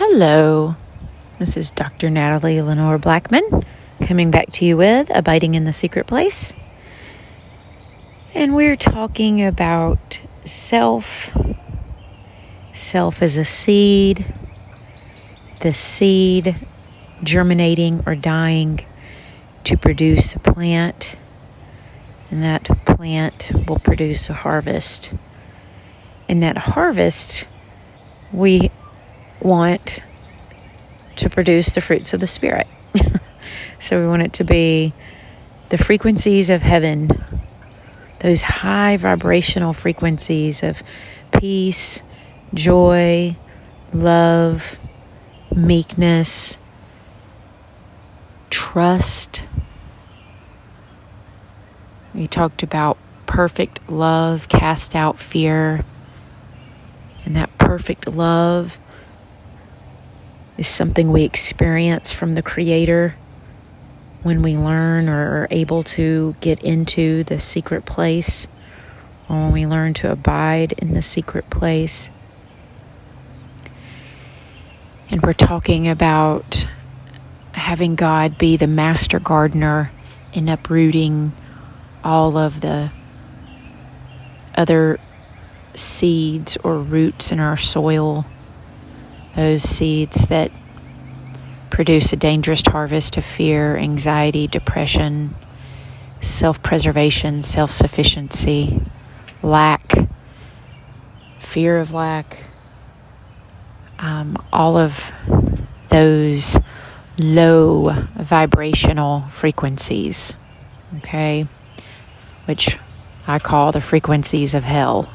Hello, this is Dr. Natalie Lenore Blackman coming back to you with Abiding in the Secret Place. And we're talking about self. Self is a seed. The seed germinating or dying to produce a plant. And that plant will produce a harvest. And that harvest, we want to produce the fruits of the Spirit. So we want it to be the frequencies of heaven, those high vibrational frequencies of peace, joy, love, meekness, trust. We talked about perfect love cast out fear. And that perfect love is something we experience from the Creator when we learn or are able to get into the secret place, or when we learn to abide in the secret place. And we're talking about having God be the master gardener in uprooting all of the other seeds or roots in our soil, those seeds that produce a dangerous harvest of fear, anxiety, depression, self-preservation, self-sufficiency, lack, fear of lack, all of those low vibrational frequencies, okay, which I call the frequencies of hell.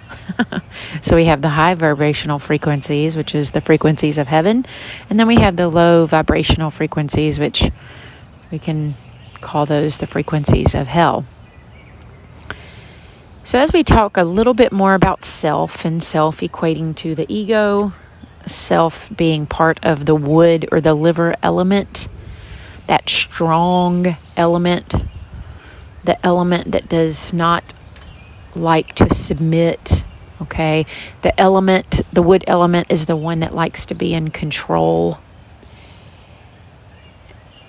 So we have the high vibrational frequencies, which is the frequencies of heaven. And then we have the low vibrational frequencies, which we can call those the frequencies of hell. So as we talk a little bit more about self and self equating to the ego, self being part of the wood or the liver element, that strong element, the element that does not like to submit, okay? The wood element is the one that likes to be in control.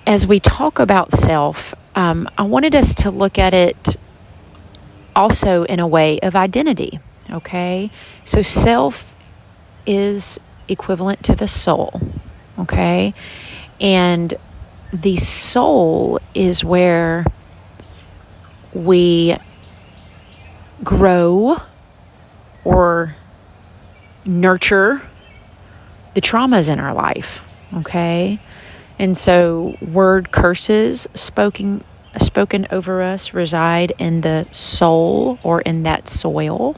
As we talk about self, I wanted us to look at it also in a way of identity, okay? So self is equivalent to the soul, okay? And the soul is where we grow or nurture the traumas in our life, okay? And so word curses spoken over us reside in the soul or in that soil.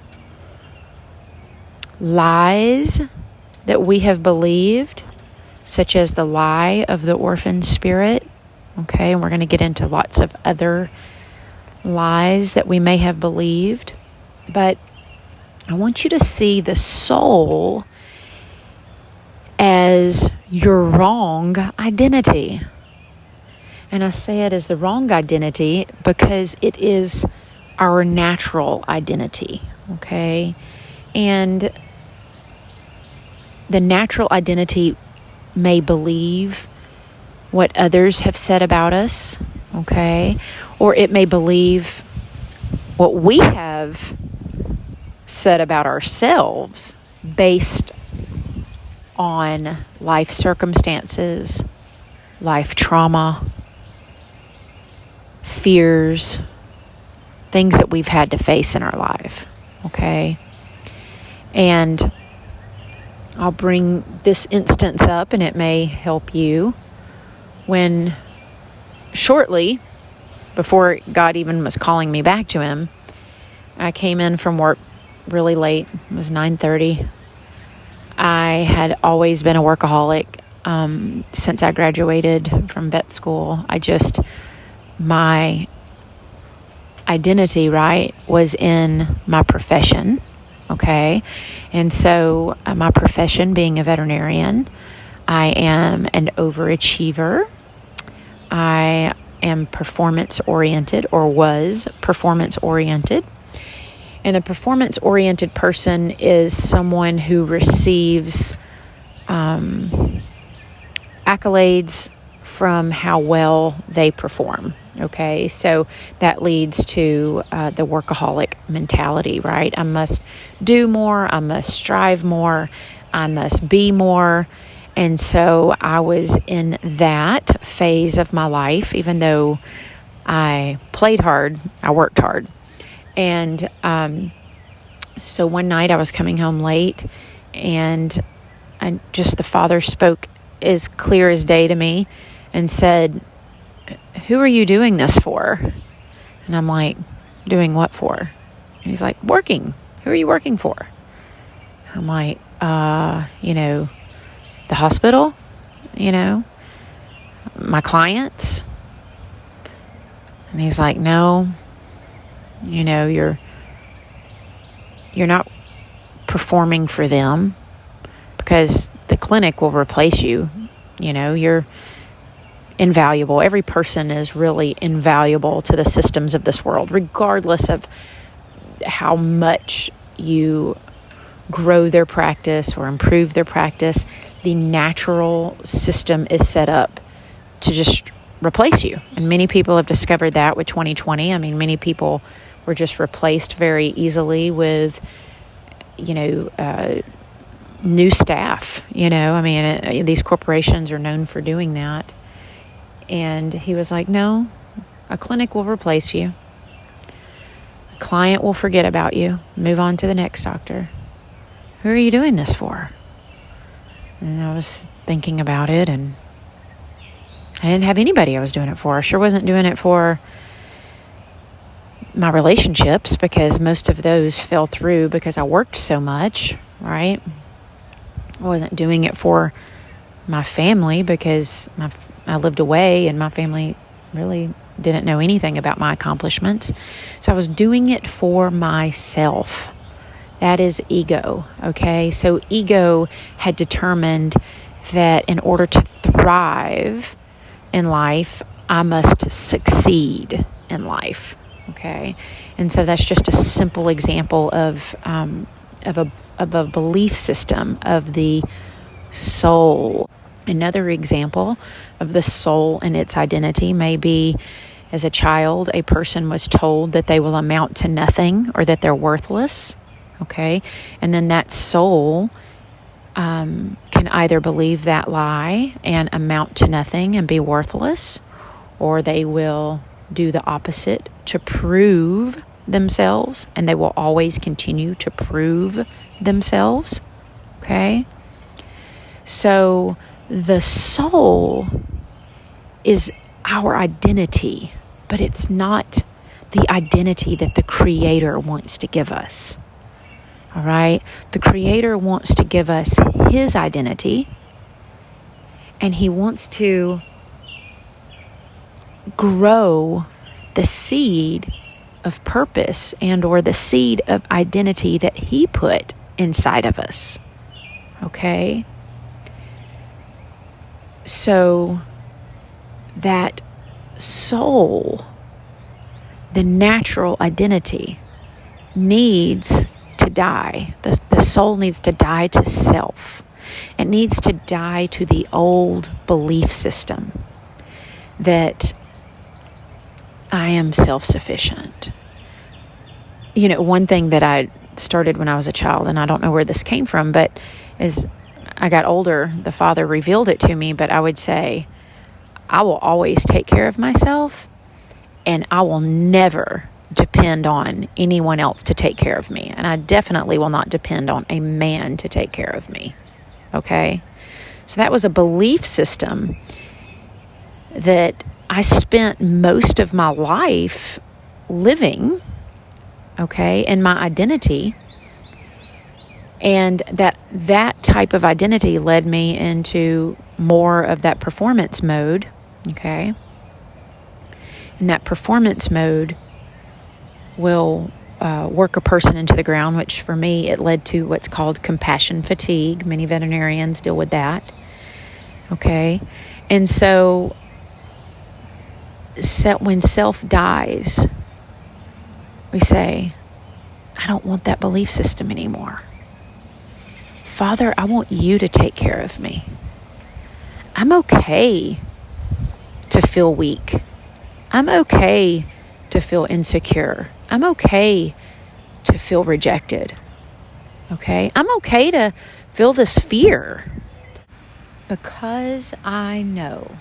Lies that we have believed, such as the lie of the orphan spirit, okay? And we're going to get into lots of other lies that we may have believed, but I want you to see the soul as your wrong identity. And I say it as the wrong identity because it is our natural identity, okay? And the natural identity may believe what others have said about us, okay? Or it may believe what we have said about ourselves based on life circumstances, life trauma, fears, things that we've had to face in our life, okay? And I'll bring this instance up and it may help you. When shortly before God even was calling me back to Him, I came in from work really late. It was 9:30. I had always been a workaholic since I graduated from vet school. My identity, right, was in my profession, okay? And so my profession being a veterinarian, I am an overachiever. I am performance-oriented or was performance-oriented. And a performance-oriented person is someone who receives accolades from how well they perform. Okay, so that leads to the workaholic mentality, right? I must do more, I must strive more, I must be more. And so I was in that phase of my life. Even though I played hard, I worked hard. And so one night I was coming home late, and the Father spoke as clear as day to me and said, "Who are you doing this for?" And I'm like, "Doing what for?" And he's like, "Working. Who are you working for?" I'm like, the hospital, my clients. And he's like, "No, you're not performing for them, because the clinic will replace you. You're invaluable. Every person is really invaluable to the systems of this world, regardless of how much you grow their practice or improve their practice. The natural system is set up to just replace you. And many people have discovered that with 2020. I mean, many people were just replaced very easily with, new staff. These corporations are known for doing that. And he was like, "No, a clinic will replace you. A client will forget about you. Move on to the next doctor. Who are you doing this for?" And I was thinking about it, and I didn't have anybody I was doing it for. I sure wasn't doing it for my relationships, because most of those fell through because I worked so much, right? I wasn't doing it for my family, because I lived away and my family really didn't know anything about my accomplishments. So I was doing it for myself. That is ego, okay? So ego had determined that in order to thrive in life, I must succeed in life, okay? And so that's just a simple example of a belief system of the soul. Another example of the soul and its identity may be, as a child, a person was told that they will amount to nothing or that they're worthless, okay? And then that soul can either believe that lie and amount to nothing and be worthless, or they will do the opposite to prove themselves, and they will always continue to prove themselves, okay? So the soul is our identity, but it's not the identity that the Creator wants to give us. All right? The Creator wants to give us His identity, and He wants to grow the seed of purpose and or the seed of identity that He put inside of us. Okay? So that soul, the natural identity, needs to die. The soul needs to die to self. It needs to die to the old belief system that I am self-sufficient. One thing that I started when I was a child, and I don't know where this came from, but as I got older, the Father revealed it to me, but I would say, I will always take care of myself, and I will never depend on anyone else to take care of me. And I definitely will not depend on a man to take care of me. Okay? So that was a belief system that I spent most of my life living, okay, in my identity. And that type of identity led me into more of that performance mode, okay? And that performance mode will work a person into the ground, which for me, it led to what's called compassion fatigue. Many veterinarians deal with that, okay? And so when self dies, we say, I don't want that belief system anymore. Father, I want you to take care of me. I'm okay to feel weak. I'm okay to feel insecure. I'm okay to feel rejected. Okay? I'm okay to feel this fear because I know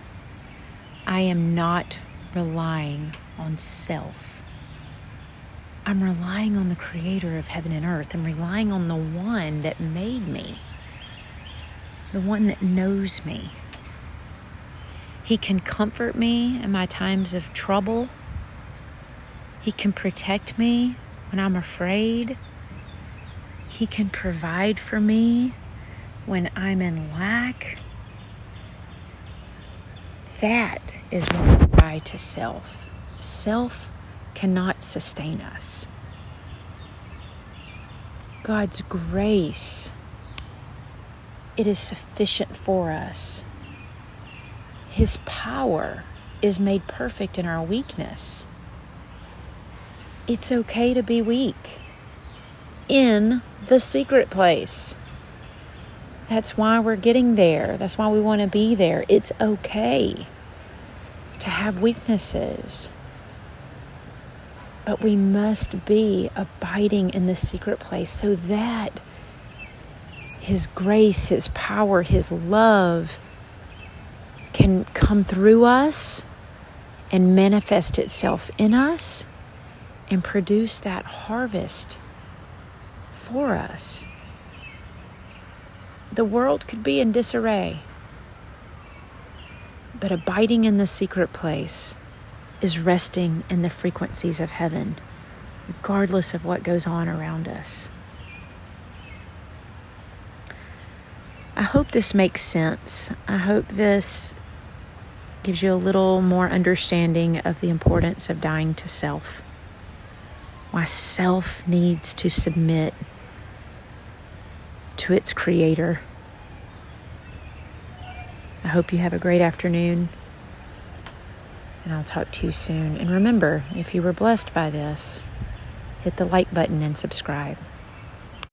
I am not relying on self. I'm relying on the Creator of heaven and earth. I'm relying on the one that made me, the one that knows me. He can comfort me in my times of trouble. He can protect me when I'm afraid. He can provide for me when I'm in lack. That is when we die to self. Self cannot sustain us. God's grace, it is sufficient for us. His power is made perfect in our weakness. It's okay to be weak in the secret place. That's why we're getting there. That's why we want to be there. It's okay to have weaknesses. But we must be abiding in the secret place so that His grace, His power, His love can come through us and manifest itself in us and produce that harvest for us. The world could be in disarray, but abiding in the secret place is resting in the frequencies of heaven, regardless of what goes on around us. I hope this makes sense. I hope this gives you a little more understanding of the importance of dying to self. Why self needs to submit to its Creator. I hope you have a great afternoon, and I'll talk to you soon. And remember, if you were blessed by this, hit the like button and subscribe.